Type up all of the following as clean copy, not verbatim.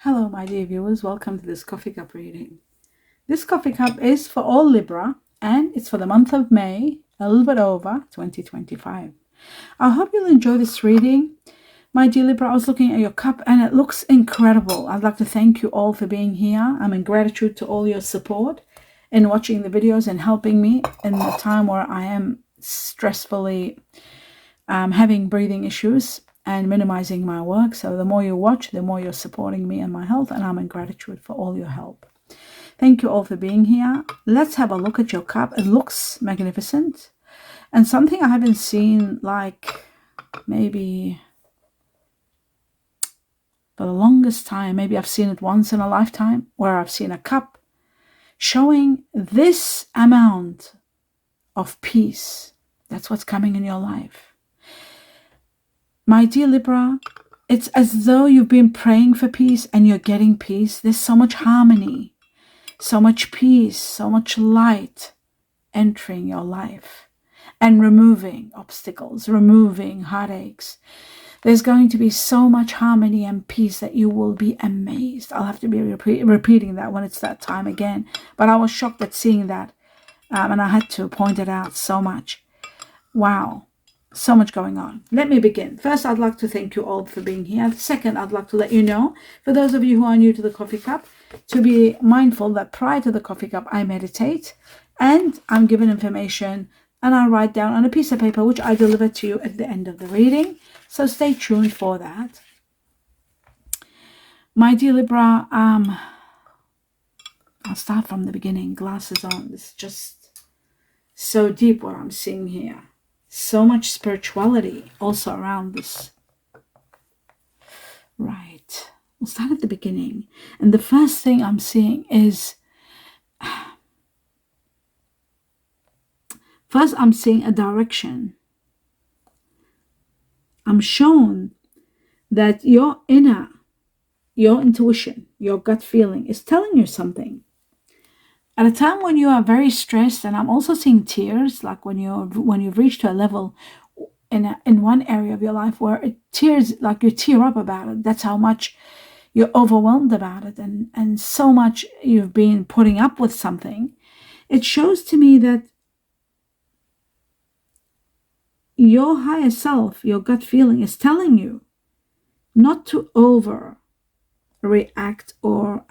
Hello, my dear viewers. Welcome to this coffee cup reading. This coffee cup is for all Libra and it's for the month of May, a little bit over 2025. I hope you'll enjoy this reading. My dear Libra, I was looking at your cup and it looks incredible. I'd like to thank you all for being here. I'm in gratitude to all your support in watching the videos and helping me in the time where I am stressfully having breathing issues and minimizing my work. So the more you watch, the more you're supporting me and my health, and I'm in gratitude for all your help. Thank you all for being here. Let's have a look at your cup. It looks magnificent and something I haven't seen like maybe for the longest time. Maybe I've seen it once in a lifetime, where I've seen a cup showing this amount of peace. That's what's coming in your life. My dear Libra, it's as though you've been praying for peace and you're getting peace. There's so much harmony, so much peace, so much light entering your life and removing obstacles, removing heartaches. There's going to be so much harmony and peace that you will be amazed. I'll have to be repeating that when it's that time again. But I was shocked at seeing that and I had to point it out so much. Wow. So much going on. Let me begin. First, I'd like to thank you all for being here. Second, I'd like to let you know, for those of you who are new to the coffee cup, to be mindful that prior to the coffee cup, I meditate and I'm given information and I write down on a piece of paper, which I deliver to you at the end of the reading. So stay tuned for that. My dear Libra, I'll start from the beginning. Glasses on. This is just so deep what I'm seeing here. So much spirituality also around this. Right. We'll start at the beginning. And the first thing I'm seeing is, first I'm seeing a direction. I'm shown that your intuition, your gut feeling is telling you something. At a time when you are very stressed, and I'm also seeing tears, like when you've reached to a level in one area of your life where it tears, like you tear up about it. That's how much you're overwhelmed about it, and so much you've been putting up with something. It shows to me that your higher self, your gut feeling, is telling you not to overreact or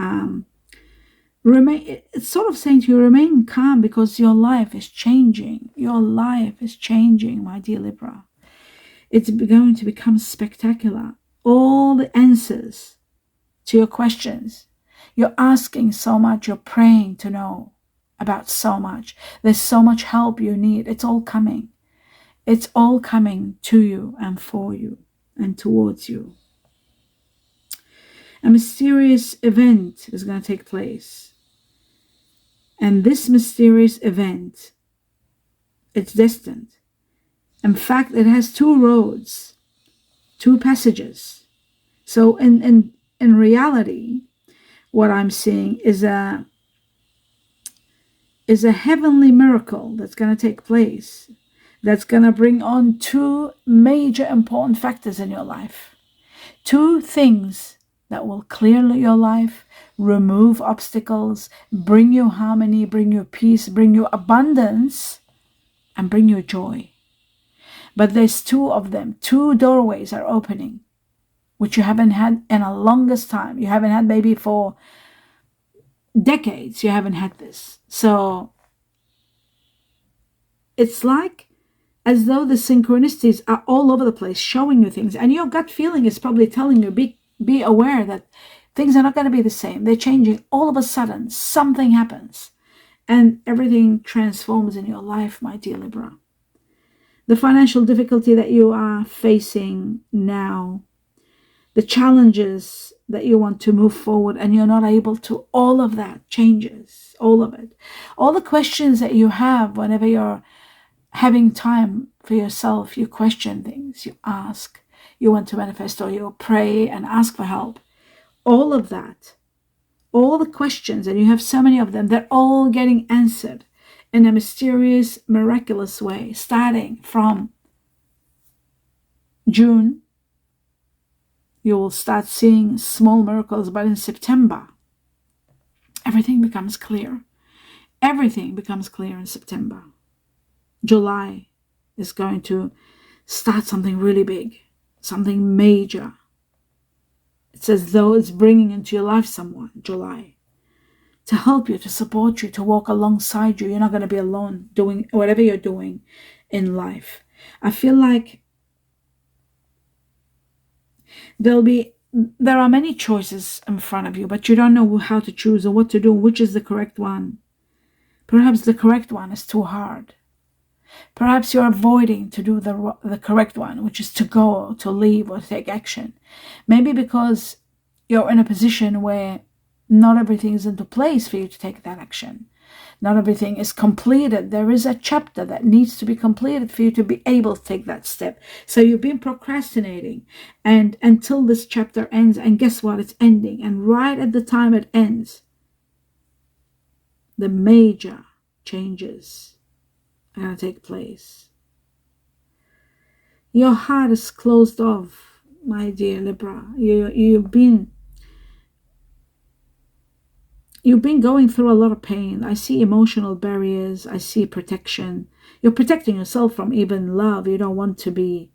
it's sort of saying to you, remain calm because your life is changing. Your life is changing, my dear Libra. It's going to become spectacular. All the answers to your questions. You're asking so much. You're praying to know about so much. There's so much help you need. It's all coming. It's all coming to you and for you and towards you. A mysterious event is going to take place. And this mysterious event, it's destined. In fact, it has two roads, two passages. So in reality, what I'm seeing is a heavenly miracle that's going to take place, that's going to bring on two major important factors in your life. Two things that will clear your life, remove obstacles, bring you harmony, bring you peace, bring you abundance, and bring you joy. But there's two of them. Two doorways are opening, which you haven't had in a longest time. You haven't had maybe for decades. You haven't had this. So it's like as though the synchronicities are all over the place, showing you things. And your gut feeling is probably telling you, be aware that things are not going to be the same. They're changing. All of a sudden, something happens and everything transforms in your life, my dear Libra. The financial difficulty that you are facing now, the challenges that you want to move forward and you're not able to, all of that changes, all of it. All the questions that you have whenever you're having time for yourself, you question things, you ask, you want to manifest, or you pray and ask for help. All of that, all the questions, and you have so many of them, they're all getting answered in a mysterious, miraculous way, starting from June You will start seeing small miracles, but in September, everything becomes clear. Everything becomes clear in September. July is going to start something really big, something major. It's as though it's bringing into your life someone, July, to help you, to support you, to walk alongside you. You're not going to be alone doing whatever you're doing in life. I feel like there are many choices in front of you, but you don't know how to choose or what to do, which is the correct one. Perhaps the correct one is too hard. Perhaps you're avoiding to do the correct one, which is to go, to leave, or take action. Maybe because you're in a position where not everything is into place for you to take that action. Not everything is completed. There is a chapter that needs to be completed for you to be able to take that step. So you've been procrastinating, and until this chapter ends, and guess what? It's ending. And right at the time it ends, the major changes are going to take place. Your heart is closed off, my dear Libra. You've been going through a lot of pain. I see emotional barriers. I see protection. You're protecting yourself from even love. You don't want to be.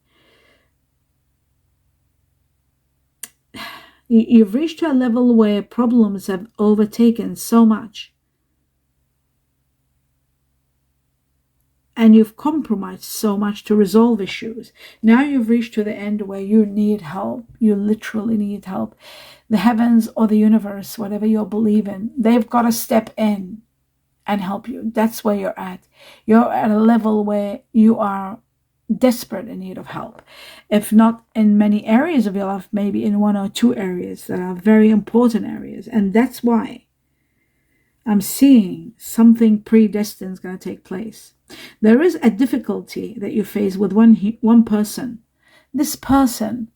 You've reached a level where problems have overtaken so much. And you've compromised so much to resolve issues. Now you've reached to the end where you need help. You literally need help. The heavens or the universe, whatever you believe in, they've got to step in and help you. That's where you're at. You're at a level where you are desperate in need of help. If not in many areas of your life, maybe in one or two areas that are very important areas. And that's why I'm seeing something predestined is going to take place. There is a difficulty that you face with one person. This person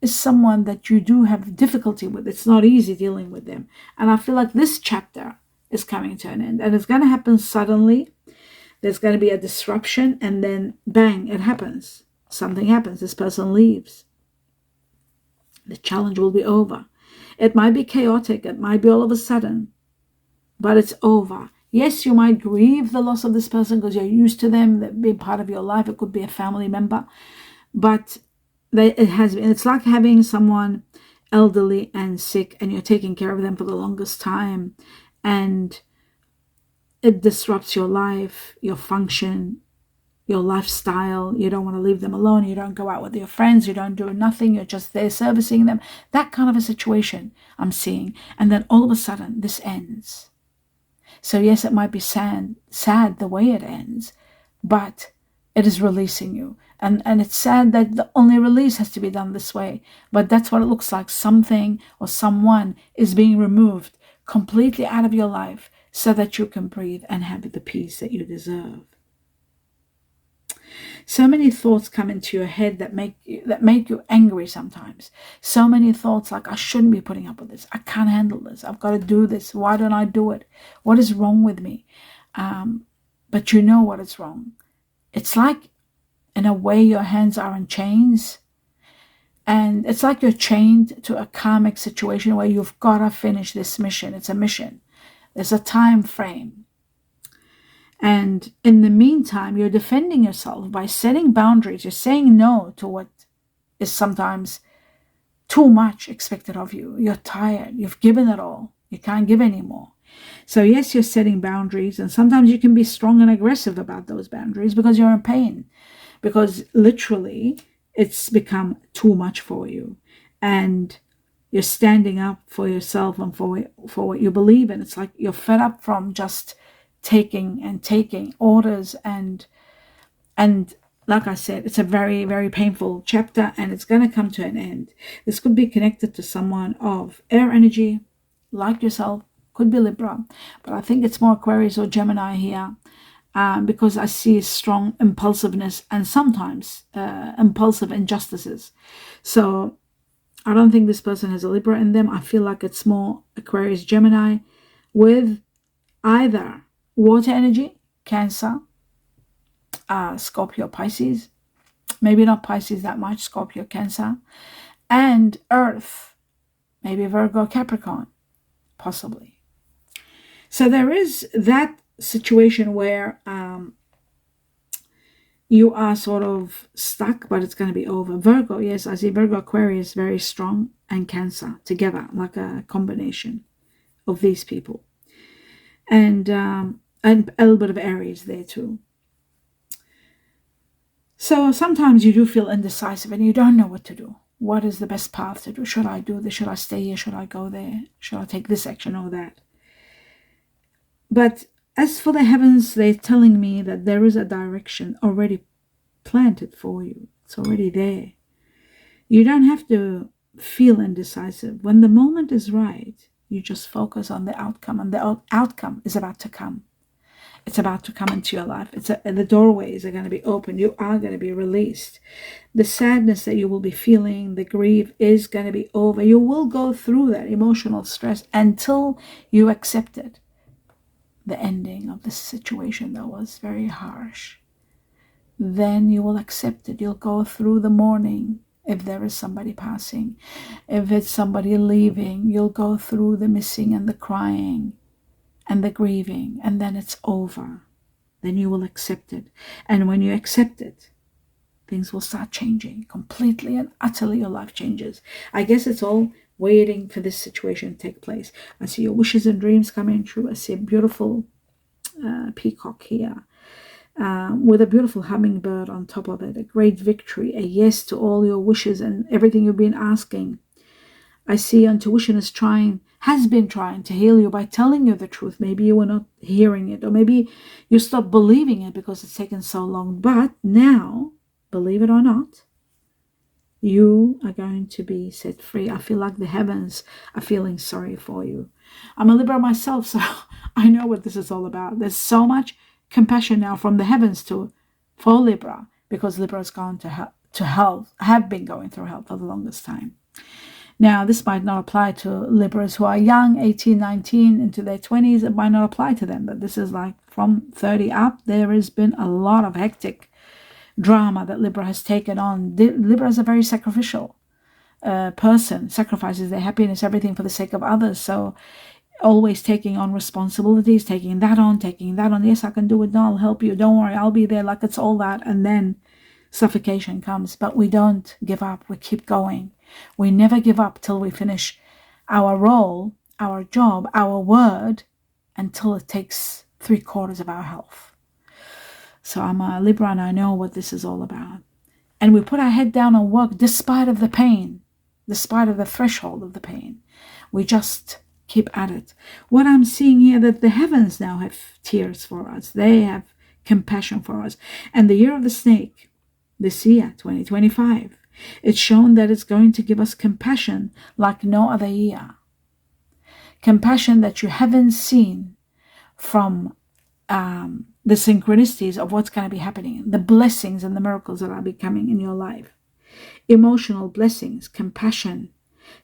is someone that you do have difficulty with. It's not easy dealing with them. And I feel like this chapter is coming to an end. And it's going to happen suddenly. There's going to be a disruption. And then bang, it happens. Something happens. This person leaves. The challenge will be over. It might be chaotic. It might be all of a sudden. But it's over. Yes, you might grieve the loss of this person because you're used to them, they've been part of your life. It could be a family member. But it's like having someone elderly and sick and you're taking care of them for the longest time. And it disrupts your life, your function, your lifestyle. You don't want to leave them alone. You don't go out with your friends. You don't do nothing. You're just there servicing them. That kind of a situation I'm seeing. And then all of a sudden, this ends. So yes, it might be sad the way it ends, but it is releasing you. And it's sad that the only release has to be done this way, but that's what it looks like. Something or someone is being removed completely out of your life so that you can breathe and have the peace that you deserve. So many thoughts come into your head that make you angry sometimes. So many thoughts like, I shouldn't be putting up with this. I can't handle this. I've got to do this. Why don't I do it? What is wrong with me? But you know what is wrong. It's like, in a way, your hands are in chains. And it's like you're chained to a karmic situation where you've got to finish this mission. It's a mission. There's a time frame. And in the meantime, you're defending yourself by setting boundaries. You're saying no to what is sometimes too much expected of you. You're tired. You've given it all. You can't give anymore. So yes, you're setting boundaries. And sometimes you can be strong and aggressive about those boundaries because you're in pain. Because literally, it's become too much for you. And you're standing up for yourself and for what you believe in. It's like you're fed up from just taking orders, and like I said, it's a very, very painful chapter, and it's going to come to an end. This could be connected to someone of air energy, like yourself, could be Libra, but I think it's more Aquarius or Gemini here, because I see strong impulsiveness and sometimes impulsive injustices. So I don't think this person has a Libra in them. I feel like it's more Aquarius, Gemini, with either water energy, Cancer, Scorpio, Pisces, maybe not Pisces that much, Scorpio, Cancer, and Earth, maybe Virgo, Capricorn, possibly. So there is that situation where you are sort of stuck, but it's going to be over. Virgo, yes, I see Virgo, Aquarius, very strong, and Cancer together, like a combination of these people. And a little bit of Aries there too. So sometimes you do feel indecisive and you don't know what to do. What is the best path to do? Should I do this? Should I stay here? Should I go there? Should I take this action or that? But as for the heavens, they're telling me that there is a direction already planted for you. It's already there. You don't have to feel indecisive. When the moment is right, you just focus on the outcome, and the outcome is about to come. It's about to come into your life. The doorways are going to be open. You are going to be released. The sadness that you will be feeling, the grief is going to be over. You will go through that emotional stress until you accept it. The ending of this situation that was very harsh. Then you will accept it. You'll go through the mourning. If there is somebody passing, if it's somebody leaving, you'll go through the missing and the crying and the grieving, and then it's over. Then you will accept it. And when you accept it, things will start changing completely and utterly. Your life changes. I guess it's all waiting for this situation to take place. I see your wishes and dreams coming true. I see a beautiful peacock here with a beautiful hummingbird on top of it. A great victory, a yes to all your wishes and everything you've been asking. I see intuition has been trying to heal you by telling you the truth. Maybe you were not hearing it, or maybe you stopped believing it because it's taken so long. But now, believe it or not, you are going to be set free. I feel like the heavens are feeling sorry for you. I'm a Libra myself, so I know what this is all about. There's so much compassion now from the heavens for Libra, because Libra has gone to hell, have been going through hell for the longest time. Now, this might not apply to Libras who are young, 18, 19, into their 20s. It might not apply to them, but this is like from 30 up. There has been a lot of hectic drama that Libra has taken on. Libra is a very sacrificial person, sacrifices their happiness, everything for the sake of others. So always taking on responsibilities, taking that on. Yes, I can do it. No, I'll help you. Don't worry, I'll be there. Like it's all that. And then suffocation comes. But we don't give up. We keep going. We never give up till we finish our role, our job, our word, until it takes 3/4 of our health. So I'm a Libra and I know what this is all about. And we put our head down and work despite of the pain, despite of the threshold of the pain. We just keep at it. What I'm seeing here, that the heavens now have tears for us. They have compassion for us. And the year of the snake, this year, 2025, it's shown that it's going to give us compassion like no other year. Compassion that you haven't seen from the synchronicities of what's going to be happening, the blessings and the miracles that are becoming in your life. Emotional blessings, compassion.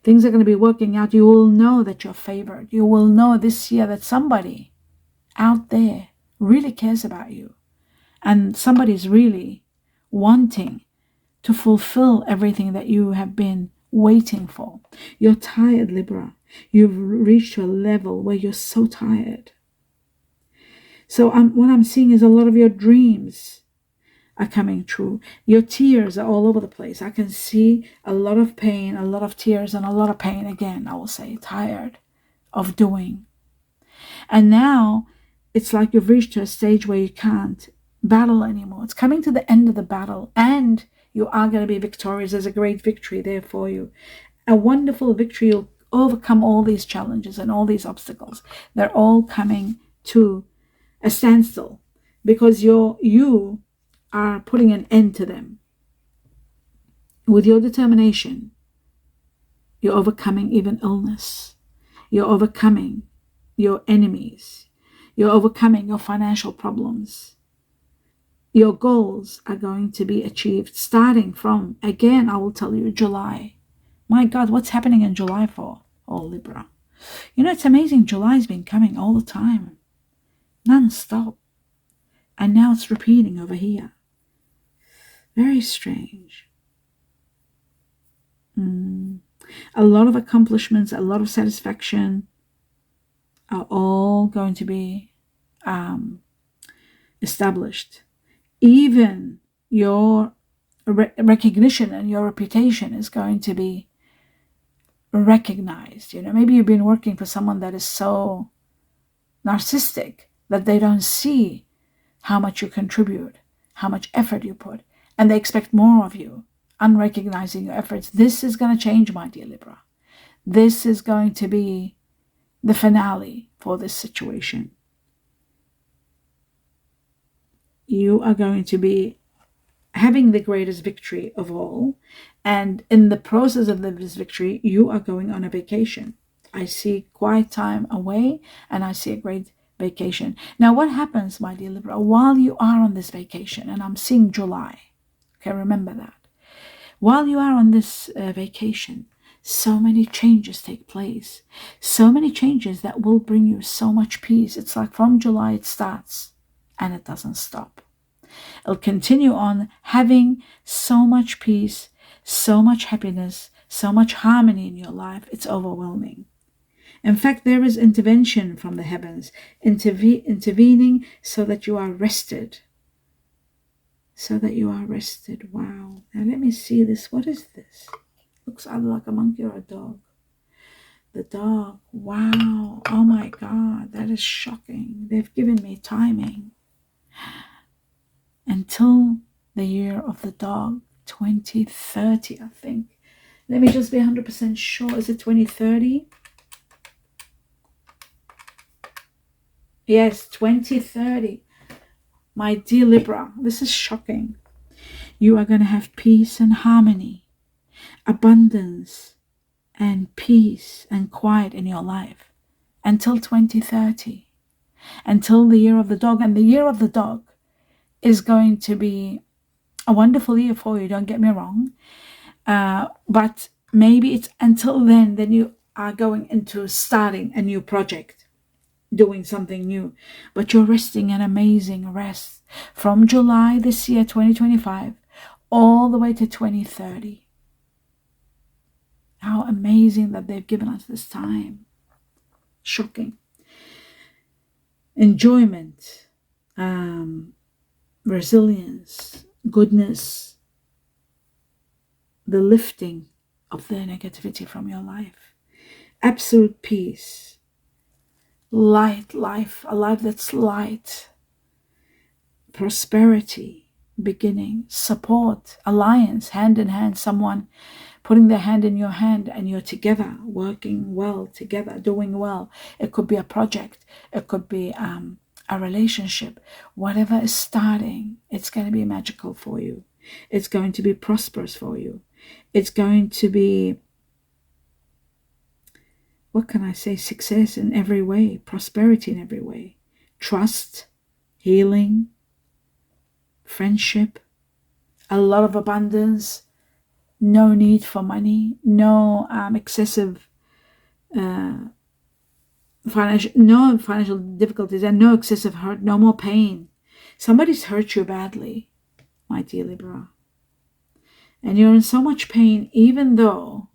Things are going to be working out. You will know that you're favored. You will know this year that somebody out there really cares about you. And somebody's really wanting to fulfill everything that you have been waiting for. You're tired, Libra. You've reached a level where you're so tired. So what I'm seeing is a lot of your dreams are coming true. Your tears are all over the place. I can see a lot of pain, a lot of tears, and a lot of pain again, I will say, tired of doing. And now it's like you've reached a stage where you can't battle anymore. It's coming to the end of the battle, and you are going to be victorious. There's a great victory there for you. A wonderful victory. You'll overcome all these challenges and all these obstacles. They're all coming to a standstill because you are putting an end to them. With your determination, you're overcoming even illness. You're overcoming your enemies. You're overcoming your financial problems. Your goals are going to be achieved starting from, again, I will tell you, July. My God, what's happening in July for all Libra? You know, it's amazing. July's been coming all the time, non-stop. And now it's repeating over here. Very strange. A lot of accomplishments, a lot of satisfaction are all going to be established. Even your recognition and your reputation is going to be recognized. Maybe you've been working for someone that is so narcissistic that they don't see how much you contribute, how much effort you put, and they expect more of you, unrecognizing your efforts. This is going to change, my dear Libra. This is going to be the finale for this situation. You are going to be having the greatest victory of all, and in the process of this victory, you are going on a vacation. I see quiet time away, and I see a great vacation. Now, what happens, my dear Libra, while you are on this vacation, and I'm seeing July, okay, remember that. While you are on this vacation, so many changes take place, so many changes that will bring you so much peace. It's like from July it starts, and it doesn't stop. It'll continue on having so much peace, so much happiness, so much harmony in your life. It's overwhelming. In fact, there is intervention from the heavens, intervening so that you are rested. So that you are rested. Wow. Now let me see this. What is this? Looks either like a monkey or a dog. The dog. Wow. Oh my God. That is shocking. They've given me timing. Until the year of the dog, 2030, I think. Let me just be 100% sure. Is it 2030? Yes, 2030. My dear Libra, this is shocking. You are going to have peace and harmony, abundance and peace and quiet in your life until 2030, until the year of the dog. And the year of the dog is going to be a wonderful year for you, don't get me wrong. But maybe it's until then you are going into starting a new project, doing something new. But you're resting an amazing rest from July this year, 2025, all the way to 2030. How amazing that they've given us this time. Shocking. Enjoyment, resilience, goodness, the lifting of the negativity from your life, absolute peace, light life, a life that's light, prosperity, beginning, support, alliance, hand in hand, someone putting their hand in your hand and you're together, working well together, doing well. It could be a project, it could be a relationship. Whatever is starting, it's going to be magical for you. It's going to be prosperous for you. It's going to be, what can I say, success in every way, prosperity in every way, trust, healing, friendship, a lot of abundance, no need for money, no excessive financial difficulties, and no excessive hurt, no more pain. Somebody's hurt you badly, my dear Libra, and you're in so much pain, even though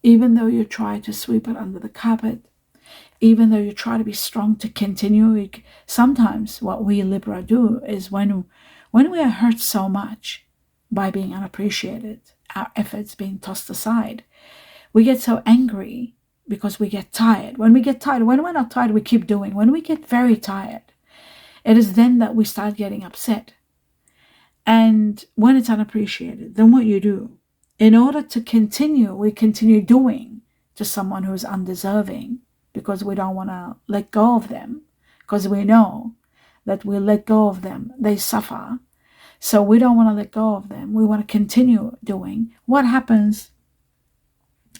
you try to sweep it under the carpet, even though you try to be strong to continue. Sometimes what we Libra do is when we are hurt so much by being unappreciated, our efforts being tossed aside, we get so angry because we get tired. When we're not tired, we keep doing. When we get very tired, it is then that we start getting upset. And when it's unappreciated, then what you do, in order to continue, we continue doing to someone who's undeserving because we don't want to let go of them, because we know that we let go of them, they suffer. So we don't want to let go of them. We want to continue doing. What happens?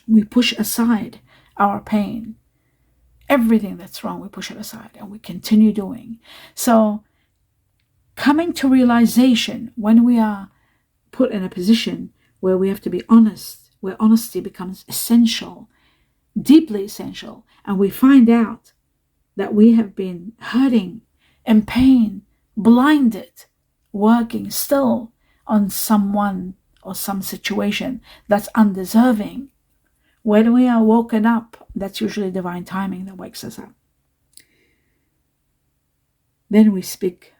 We push aside our pain. Everything that's wrong, we push it aside and we continue doing. So coming to realization when we are put in a position where we have to be honest, where honesty becomes essential, deeply essential, and we find out that we have been hurting, in pain, blinded, working still on someone or some situation that's undeserving, when we are woken up, that's usually divine timing that wakes us up. Then we speak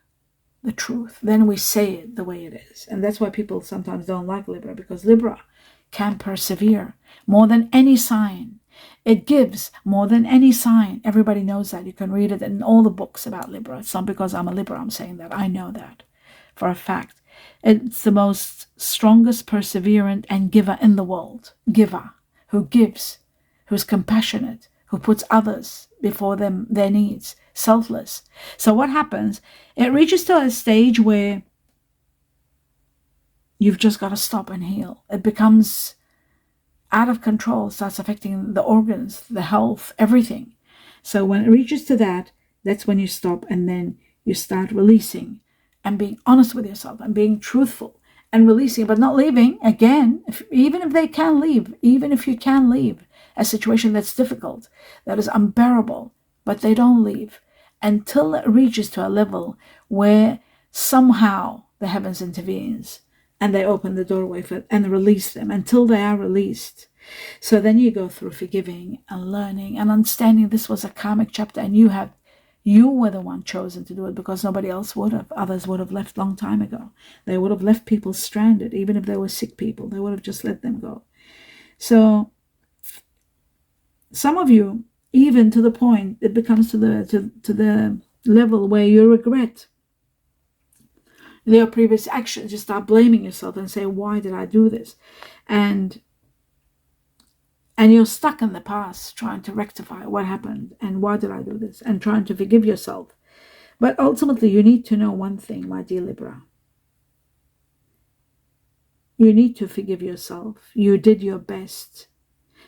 the truth. Then we say it the way it is. And that's why people sometimes don't like Libra, because Libra can persevere more than any sign. It gives more than any sign. Everybody knows that. You can read it in all the books about Libra. It's not because I'm a Libra I'm saying that. I know that for a fact. It's the most strongest, perseverant, and giver in the world. Giver, who gives, who's compassionate, who puts others before their needs, selfless. So what happens? It reaches to a stage where you've just got to stop and heal. It becomes out of control, starts affecting the organs, the health, everything. So when it reaches to that, that's when you stop, and then you start releasing and being honest with yourself and being truthful and releasing, but not leaving. Again, even if they can leave, even if you can leave a situation that's difficult, that is unbearable, but they don't leave until it reaches to a level where somehow the heavens intervenes and they open the doorway for and release them until they are released. So then you go through forgiving and learning and understanding this was a karmic chapter, and you were the one chosen to do it, because nobody else would have. Others would have left long time ago. They would have left people stranded. Even if they were sick people, they would have just let them go. So some of you, even to the point, it becomes to the level where you regret their previous actions. You start blaming yourself and say, why did I do this? And you're stuck in the past trying to rectify what happened and why did I do this, and trying to forgive yourself. But ultimately, you need to know one thing, my dear Libra. You need to forgive yourself. You did your best.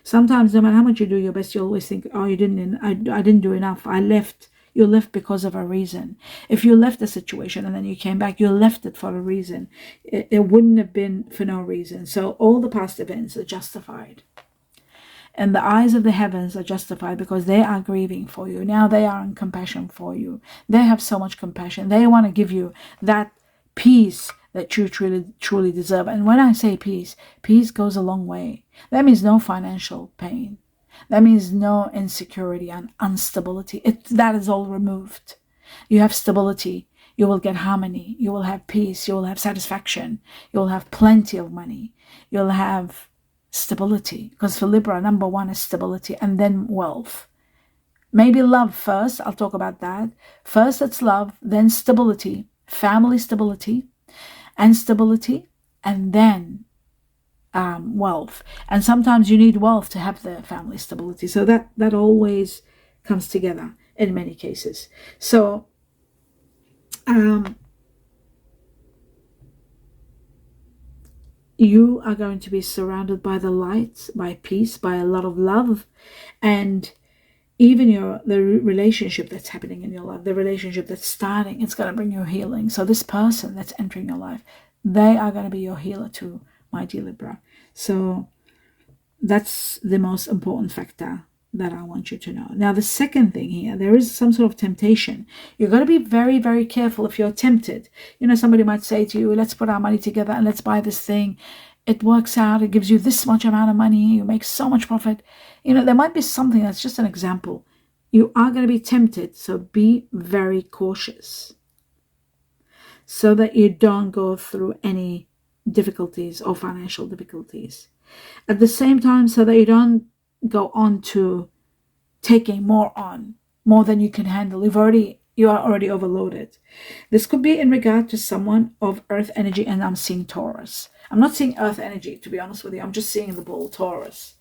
Sometimes, no matter how much you do your best, you always think, oh, I didn't do enough. I left. You left because of a reason. If you left a situation and then you came back, you left it for a reason. It wouldn't have been for no reason. So all the past events are justified. And the eyes of the heavens are justified because they are grieving for you. Now they are in compassion for you. They have so much compassion. They want to give you that peace that you truly deserve. And when I say peace, peace goes a long way. That means no financial pain. That means no insecurity and instability. That is all removed. You have stability. You will get harmony. You will have peace. You will have satisfaction. You will have plenty of money. You'll have stability. Because for Libra, number one is stability, and then wealth. Maybe love first. I'll talk about that. First it's love, then stability, family stability, and stability, and then wealth. And sometimes you need wealth to have the family stability. So that always comes together in many cases. So you are going to be surrounded by the light, by peace, by a lot of love, and even the relationship that's happening in your life, the relationship that's starting, it's going to bring you healing. So this person that's entering your life, they are going to be your healer too, my dear Libra. So that's the most important factor that I want you to know. Now, the second thing here, there is some sort of temptation. You've got to be very, very careful if you're tempted. Somebody might say to you, let's put our money together and let's buy this thing. It works out. It gives you this much amount of money. You make so much profit. There might be something that's just an example. You are going to be tempted. So be very cautious so that you don't go through any difficulties or financial difficulties. At the same time, so that you don't go on to taking more than you can handle. You are already overloaded. This could be in regard to someone of earth energy, and I'm seeing Taurus. I'm not seeing earth energy, to be honest with you. I'm just seeing the bull Taurus.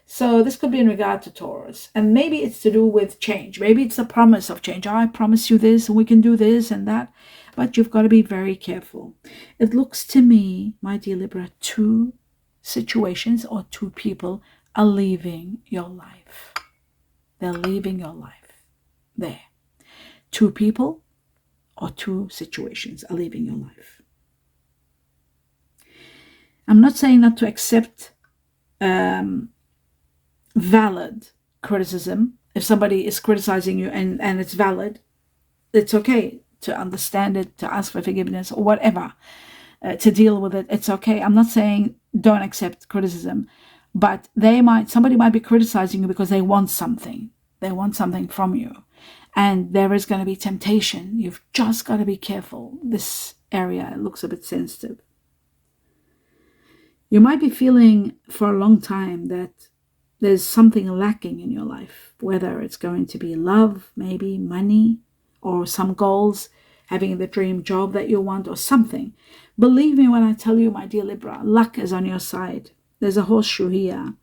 So this could be in regard to Taurus, and maybe it's to do with change. Maybe it's a promise of change. I promise you this, and we can do this and that. But you've got to be very careful. It looks to me, my dear Libra, 2 situations or 2 people are leaving your life. They're leaving your life. There. 2 people or 2 situations are leaving your life. I'm not saying not to accept valid criticism. If somebody is criticizing you and it's valid, it's okay to understand it, to ask for forgiveness or whatever. to deal with it, it's okay. I'm not saying don't accept criticism, but somebody might be criticizing you because they want something. They want something from you. And there is going to be temptation. You've just got to be careful. This area looks a bit sensitive. You might be feeling for a long time that there's something lacking in your life, whether it's going to be love, maybe money, or some goals, having the dream job that you want, or something. Believe me when I tell you, my dear Libra, luck is on your side. There's a horseshoe here,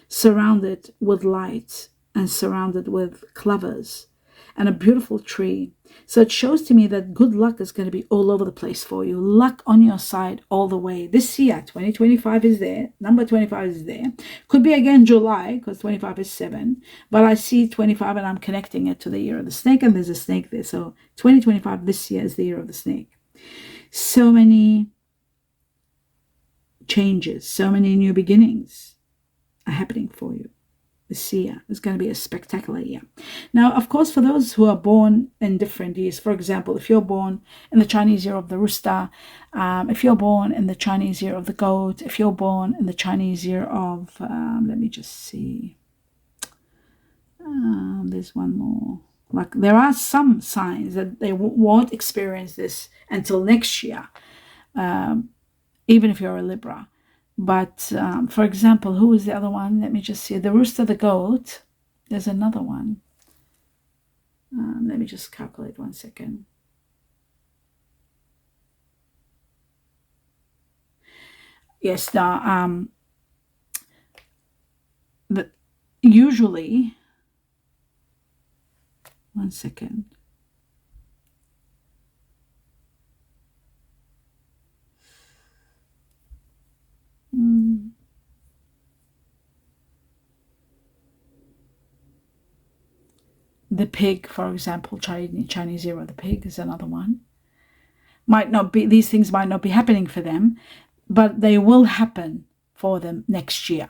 surrounded with light and surrounded with clovers and a beautiful tree. So it shows to me that good luck is going to be all over the place for you. Luck on your side all the way. This year, 2025 is there. Number 25 is there. Could be again July, because 25 is 7. But I see 25 and I'm connecting it to the year of the snake, and there's a snake there. So 2025 this year is the year of the snake. So many changes, so many new beginnings are happening for you. This year is going to be a spectacular year. Now, of course, for those who are born in different years, for example, if you're born in the Chinese year of the rooster, if you're born in the Chinese year of the goat, if you're born in the Chinese year of, let me just see, there's one more. Like, there are some signs that they won't experience this until next year, even if you're a Libra. But, for example, who is the other one? Let me just see. The rooster, the goat. There's another one. Let me just calculate 1 second. Yes, now, but usually, 1 second. The pig, for example, Chinese year of the pig is another one. These things might not be happening for them, but they will happen for them next year.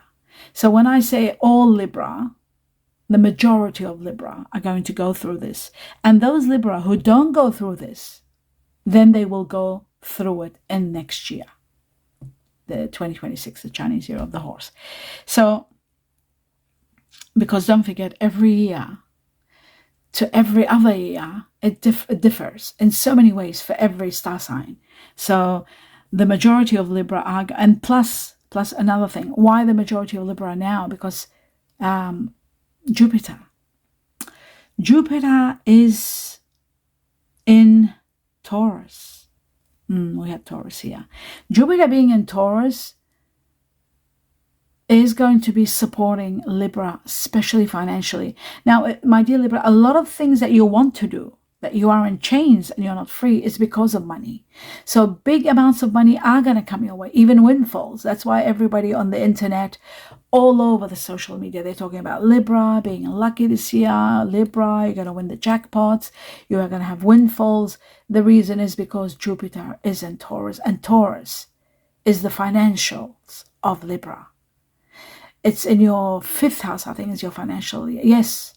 So when I say all Libra, the majority of Libra are going to go through this. And those Libra who don't go through this, then they will go through it in next year, the 2026, the Chinese year of the horse. So, because don't forget, every year to every other year, it differs in so many ways for every star sign. So the majority of Libra are, and plus another thing, why the majority of Libra now? Because Jupiter is in Taurus. We have Taurus here. Jupiter being in Taurus is going to be supporting Libra, especially financially. Now, my dear Libra, a lot of things that you want to do, that you are in chains and you're not free, is because of money. So big amounts of money are going to come your way, even windfalls. That's why everybody on the internet, all over the social media, they're talking about Libra being lucky this year. Libra, you're going to win the jackpots. You are going to have windfalls. The reason is because Jupiter is in Taurus, and Taurus is the financials of Libra. It's in your 5th house, I think, is your financial year. Yes,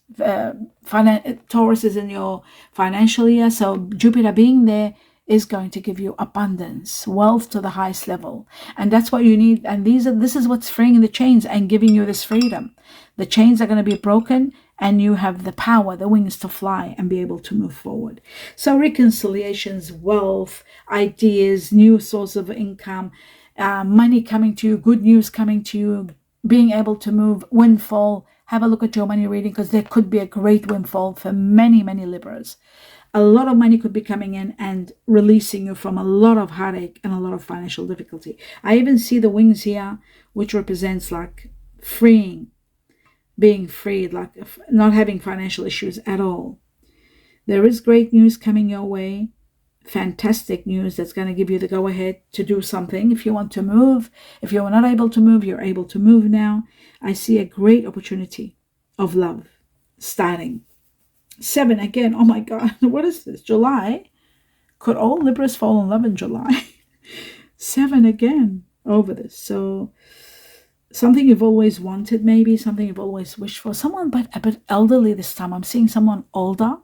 Taurus is in your financial year. So Jupiter being there is going to give you abundance, wealth to the highest level. And that's what you need. And this is what's freeing the chains and giving you this freedom. The chains are going to be broken and you have the power, the wings to fly and be able to move forward. So reconciliations, wealth, ideas, new source of income, money coming to you, good news coming to you, being able to move, windfall. Have a look at your money reading, because there could be a great windfall for many, many Libras. A lot of money could be coming in and releasing you from a lot of heartache and a lot of financial difficulty. I even see the wings here, which represents like freeing, being freed, like not having financial issues at all. There is great news coming your way. Fantastic news that's going to give you the go-ahead to do something. If you want to move, if you're not able to move, you're able to move now. I see a great opportunity of love starting. 7 again. Oh my God, what is this? July? Could all Libras fall in love in July? 7 again over this. So something you've always wanted, maybe something you've always wished for. Someone but a bit elderly this time. I'm seeing someone older.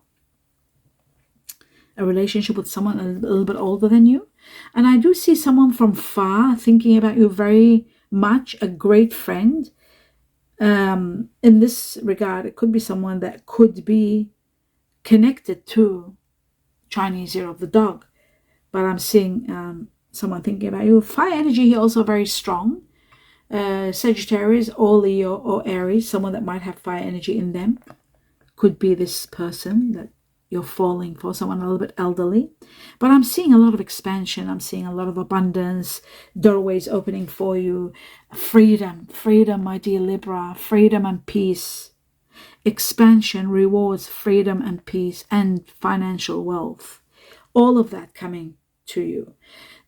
A relationship with someone a little bit older than you. And I do see someone from far thinking about you very much, a great friend. In this regard, it could be someone that could be connected to Chinese year of the dog. But I'm seeing someone thinking about you. Fire energy here also very strong. Sagittarius or Leo or Aries, someone that might have fire energy in them. Could be this person that you're falling for, someone a little bit elderly. But I'm seeing a lot of expansion. I'm seeing a lot of abundance, doorways opening for you. Freedom, my dear Libra, freedom and peace. Expansion, rewards, freedom and peace, and financial wealth. All of that coming to you.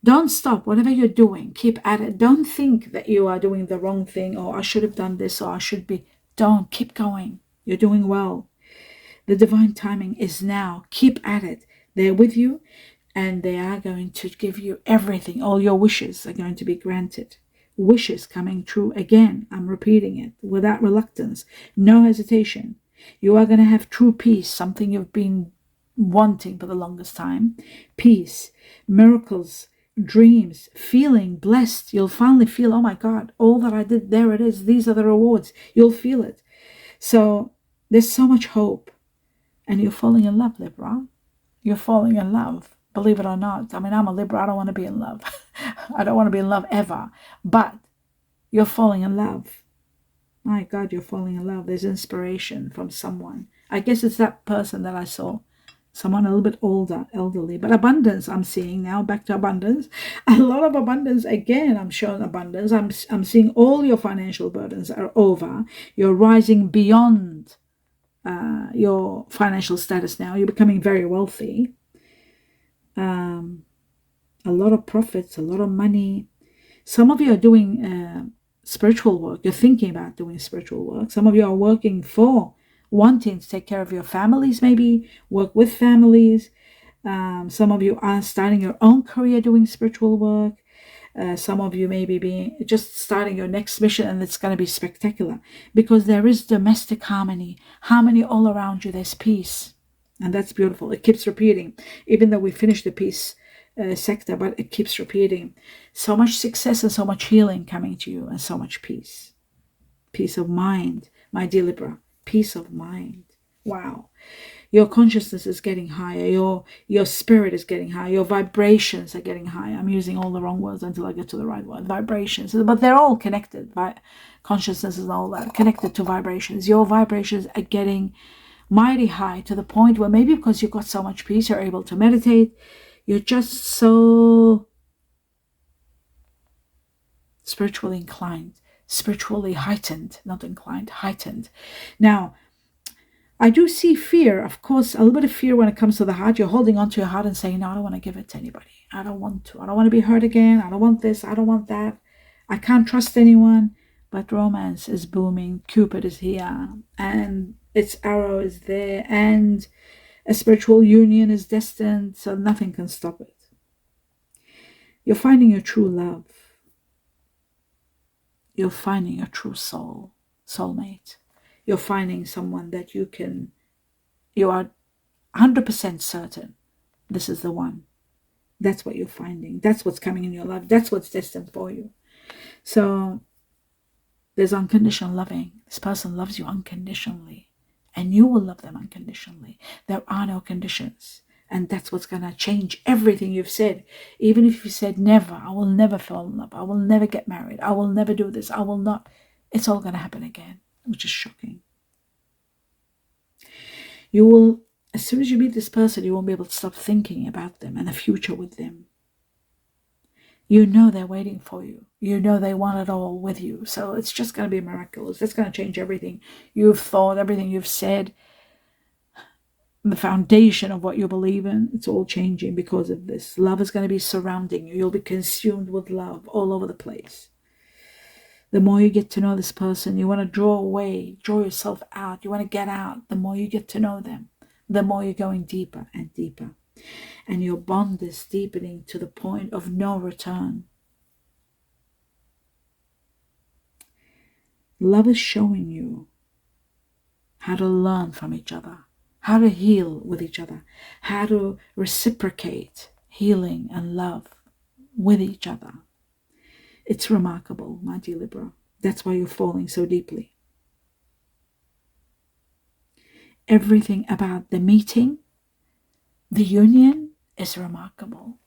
Don't stop. Whatever you're doing, keep at it. Don't think that you are doing the wrong thing, or I should have done this, or I should be. Don't. Keep going. You're doing well. The divine timing is now. Keep at it. They're with you, and they are going to give you everything. All your wishes are going to be granted. Wishes coming true again. I'm repeating it without reluctance. No hesitation. You are going to have true peace, something you've been wanting for the longest time. Peace, miracles, dreams, feeling blessed. You'll finally feel, oh my God, all that I did, there it is. These are the rewards. You'll feel it. So there's so much hope. And you're falling in love, Libra. You're falling in love, believe it or not. I mean, I'm a Libra. I don't want to be in love. I don't want to be in love ever. But you're falling in love. My God, you're falling in love. There's inspiration from someone. I guess it's that person that I saw. Someone a little bit older, elderly. But abundance I'm seeing now. Back to abundance. A lot of abundance. Again, I'm showing abundance. I'm seeing all your financial burdens are over. You're rising beyond your financial status now. You're becoming very wealthy. A lot of profits, a lot of money. Some of you are doing spiritual work. You're thinking about doing spiritual work. Some of you are working for, wanting to take care of your families, maybe work with families. Some of you are starting your own career doing spiritual work. Some of you may be just starting your next mission, and it's going to be spectacular because there is domestic harmony all around you. There's peace, and that's beautiful. It keeps repeating, even though we finished the peace sector, but it keeps repeating. So much success and so much healing coming to you, and so much peace. Peace of mind, my dear Libra. Peace of mind. Wow. Your consciousness is getting higher. Your spirit is getting higher. Your vibrations are getting higher. I'm using all the wrong words until I get to the right word. Vibrations. But they're all connected. Consciousness is all that connected to vibrations. Your vibrations are getting mighty high to the point where maybe because you've got so much peace, you're able to meditate. You're just so spiritually inclined, spiritually heightened, not inclined, heightened. Now, I do see fear, of course, a little bit of fear when it comes to the heart. You're holding on to your heart and saying, no, I don't want to give it to anybody. I don't want to. I don't want to be hurt again. I don't want this. I don't want that. I can't trust anyone. But romance is booming. Cupid is here. And its arrow is there. And a spiritual union is destined. So nothing can stop it. You're finding your true love. You're finding your true soulmate. You're finding someone that you are 100% certain this is the one. That's what you're finding. That's what's coming in your life. That's what's destined for you. So there's unconditional loving. This person loves you unconditionally, and you will love them unconditionally. There are no conditions. And that's what's going to change everything you've said. Even if you said never, I will never fall in love. I will never get married. I will never do this. I will not. It's all going to happen again, which is shocking. You will, as soon as you meet this person, you won't be able to stop thinking about them and the future with them. You know they're waiting for you. You know they want it all with you. So it's just going to be miraculous. That's going to change everything you've thought, everything you've said. The foundation of what you believe in, it's all changing because of this. Love is going to be surrounding you. You'll be consumed with love all over the place. The more you get to know this person, you want to draw yourself out. You want to get out. The more you get to know them, the more you're going deeper and deeper. And your bond is deepening to the point of no return. Love is showing you how to learn from each other, how to heal with each other, how to reciprocate healing and love with each other. It's remarkable, my dear Libra. That's why you're falling so deeply. Everything about the meeting, the union, is remarkable.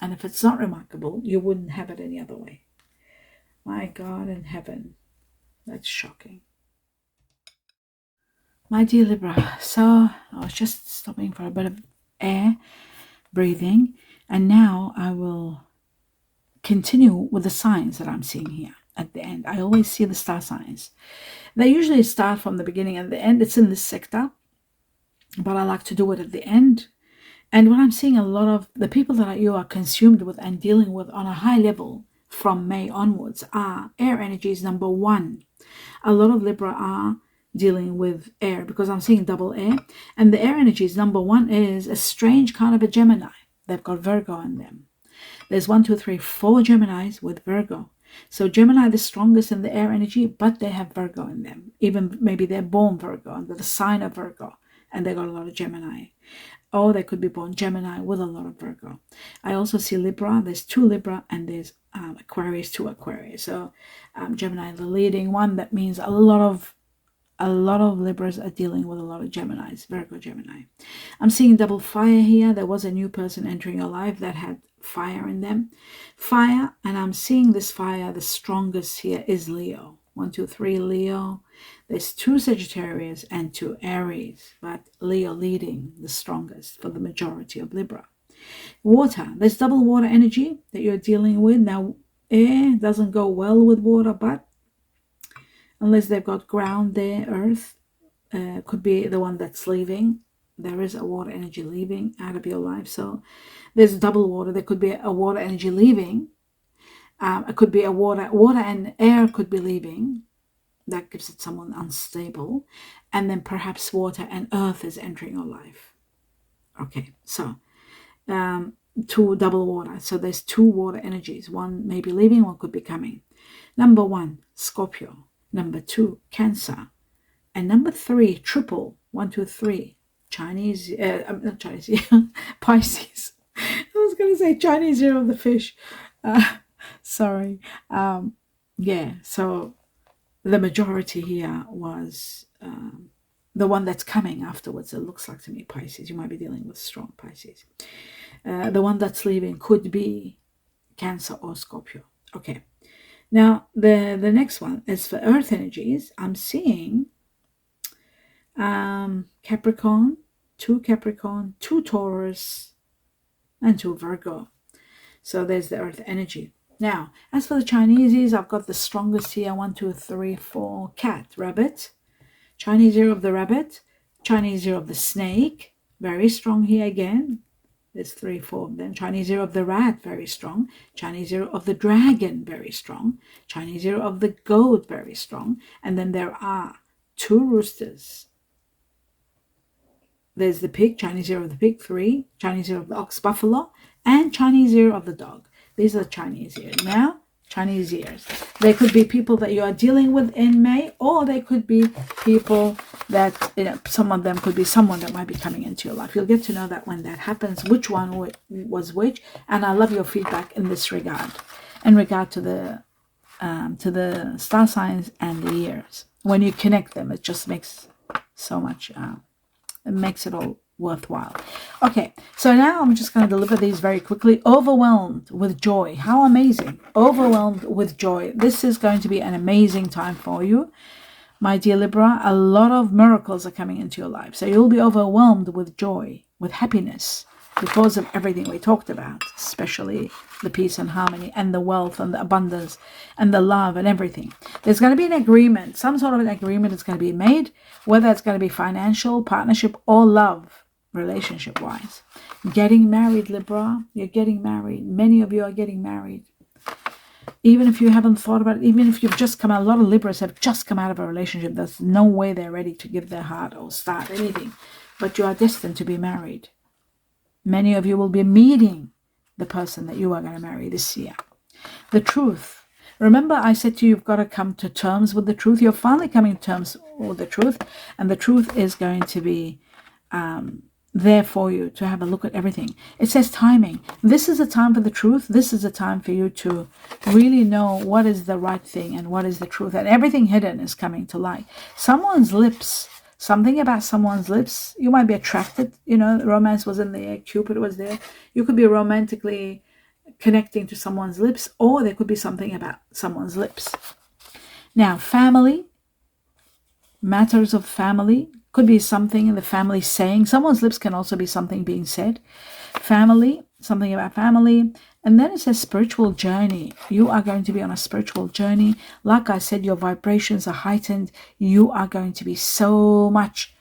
And if it's not remarkable, you wouldn't have it any other way. My God in heaven, that's shocking. My dear Libra, so I was just stopping for a bit of air, breathing, and now I will continue with the signs that I'm seeing here at the end. I always see the star signs. They usually start from the beginning and the end. It's in this sector, but I like to do it at the end. And what I'm seeing, a lot of the people that you are consumed with and dealing with on a high level from May onwards are air energies, number one. A lot of Libra are dealing with air because I'm seeing double air. And the air energies, number one is a strange kind of a Gemini. They've got Virgo in them. There's 1, 2, 3, 4 Geminis with Virgo. So Gemini the strongest in the air energy, but they have Virgo in them. Even maybe they're born Virgo under the sign of Virgo, and they got a lot of Gemini. Or they could be born Gemini with a lot of Virgo. I also see Libra. There's 2 Libra and there's Aquarius, 2 Aquarius. So Gemini, the leading one. That means a lot of Libras are dealing with a lot of Geminis, Virgo, Gemini. I'm seeing double fire here. There was a new person entering your life that had fire in them. Fire, and I'm seeing this fire, the strongest here is Leo. 1, 2, 3, Leo. There's 2 Sagittarius and 2 Aries, but Leo leading the strongest for the majority of Libra. Water, there's double water energy that you're dealing with. Now, air doesn't go well with water, but unless they've got ground there, earth, could be the one that's leaving. There is a water energy leaving out of your life. So there's double water. There could be a water energy leaving. It could be a water and air could be leaving. That gives it someone unstable. And then perhaps water and earth is entering your life. Okay, so 2 double water. So there's 2 water energies. One may be leaving, one could be coming. Number 1, Scorpio. Number 2, Cancer. And number 3, triple. 1, 2, 3. Chinese, not Chinese, Pisces. I was going to say Chinese year of the fish. Sorry. Yeah, so the majority here was the one that's coming afterwards. It looks like to me Pisces. You might be dealing with strong Pisces. The one that's leaving could be Cancer or Scorpio. Okay. Now, the next one is for earth energies. I'm seeing Capricorn, 2 Capricorn, 2 Taurus, and 2 Virgo. So there's the earth energy. Now, as for the Chineses, I've got the strongest here. 1, 2, 3, 4. Cat, rabbit. Chinese year of the rabbit. Chinese year of the snake. Very strong here again. There's 3, 4 of them. Chinese year of the rat, very strong. Chinese year of the dragon, very strong. Chinese year of the goat, very strong. And then there are 2 roosters. There's the pig, Chinese year of the pig, 3. Chinese year of the ox, buffalo. And Chinese year of the dog. These are the Chinese years. Now, Chinese years. They could be people that you are dealing with in May, or they could be people that, some of them could be someone that might be coming into your life. You'll get to know that when that happens, which one was which. And I love your feedback in this regard, in regard to the star signs and the years. When you connect them, it just makes so much, it makes it all worthwhile. Okay, so now I'm just going to deliver these very quickly. Overwhelmed with joy. How amazing. Overwhelmed with joy. This is going to be an amazing time for you, my dear Libra. A lot of miracles are coming into your life. So you'll be overwhelmed with joy, with happiness, because of everything we talked about, especially the peace and harmony and the wealth and the abundance and the love and everything. There's going to be an agreement. Some sort of an agreement is going to be made, whether it's going to be financial, partnership, or love, relationship-wise. Getting married, Libra. You're getting married. Many of you are getting married. Even if you haven't thought about it, even if you've just come out, a lot of Libras have just come out of a relationship. There's no way they're ready to give their heart or start anything. But you are destined to be married. Many of you will be meeting the person that you are going to marry this year. The truth. Remember, I said to you, you've got to come to terms with the truth. You're finally coming to terms with the truth. And the truth is going to be there for you to have a look at everything. It says timing. This is a time for the truth. This is a time for you to really know what is the right thing and what is the truth. And everything hidden is coming to light. Someone's lips, something about someone's lips. You might be attracted. You know, romance was in there. Cupid was there. You could be romantically connecting to someone's lips, or there could be something about someone's lips. Now, family, matters of family, could be something in the family saying. Someone's lips can also be something being said. Family, something about family. And then it says spiritual journey. You are going to be on a spiritual journey. Like I said, your vibrations are heightened. You are going to be so much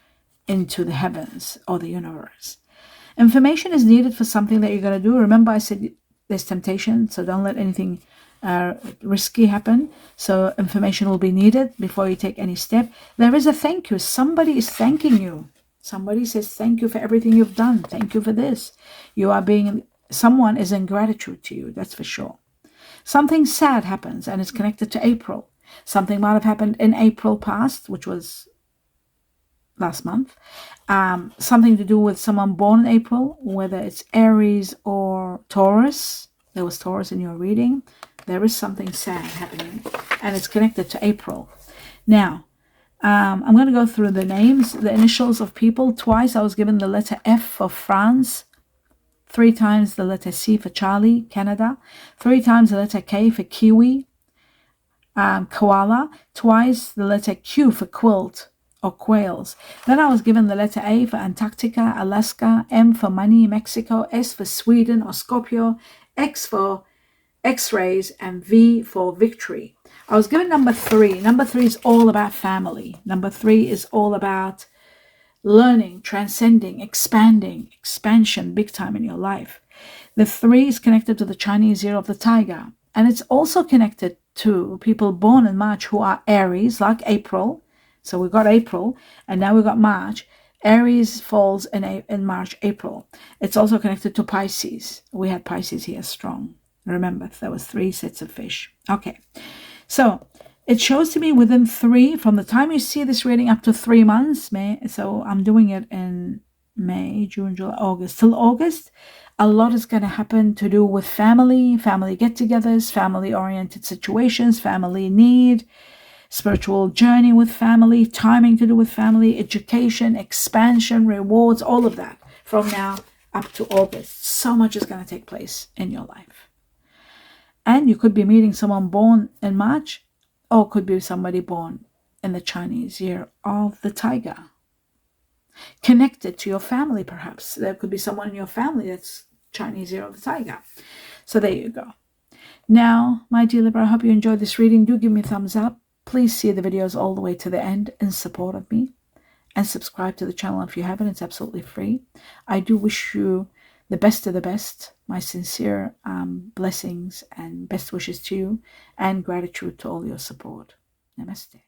into the heavens or the universe. Information is needed for something that you're going to do. Remember, I said there's temptation, so don't let anything risky happen. So information will be needed before you take any step. There is a thank you. Somebody is thanking you. Somebody says thank you for everything you've done. Thank you for this. Someone is in gratitude to you, that's for sure. Something sad happens and it's connected to April. Something might have happened in April past, which was last month. Something to do with someone born in April, whether it's Aries or Taurus. There was Taurus in your reading. There is something sad happening, and it's connected to April. Now, I'm going to go through the names, the initials of people. Twice I was given the letter F for France, 3 times the letter C for Charlie, Canada, 3 times the letter K for Kiwi, koala, twice the letter Q for quilt or quails. Then I was given the letter A for Antarctica, Alaska, M for money, Mexico, S for Sweden or Scorpio, X for X-rays, and V for victory. I was given number 3. Number 3 is all about family. Number 3 is all about learning, transcending, expanding, expansion, big time in your life. The 3 is connected to the Chinese year of the tiger. And it's also connected to people born in March who are Aries, like April. So we got April, and now we got March. Aries falls in March, April. It's also connected to Pisces. We had Pisces here strong. Remember, there was 3 sets of fish. Okay, so it shows to me within 3, from the time you see this reading up to 3 months. So I'm doing it in May, June, July, August. Till August, a lot is going to happen to do with family get-togethers, family-oriented situations, family need, spiritual journey with family, timing to do with family, education, expansion, rewards, all of that from now up to August. So much is going to take place in your life. And you could be meeting someone born in March, or could be somebody born in the Chinese year of the tiger. Connected to your family, perhaps. There could be someone in your family that's Chinese year of the tiger. So there you go. Now, my dear Libra, I hope you enjoyed this reading. Do give me a thumbs up. Please see the videos all the way to the end in support of me. And subscribe to the channel if you haven't. It's absolutely free. I do wish you the best of the best. My sincere blessings and best wishes to you, and gratitude to all your support. Namaste.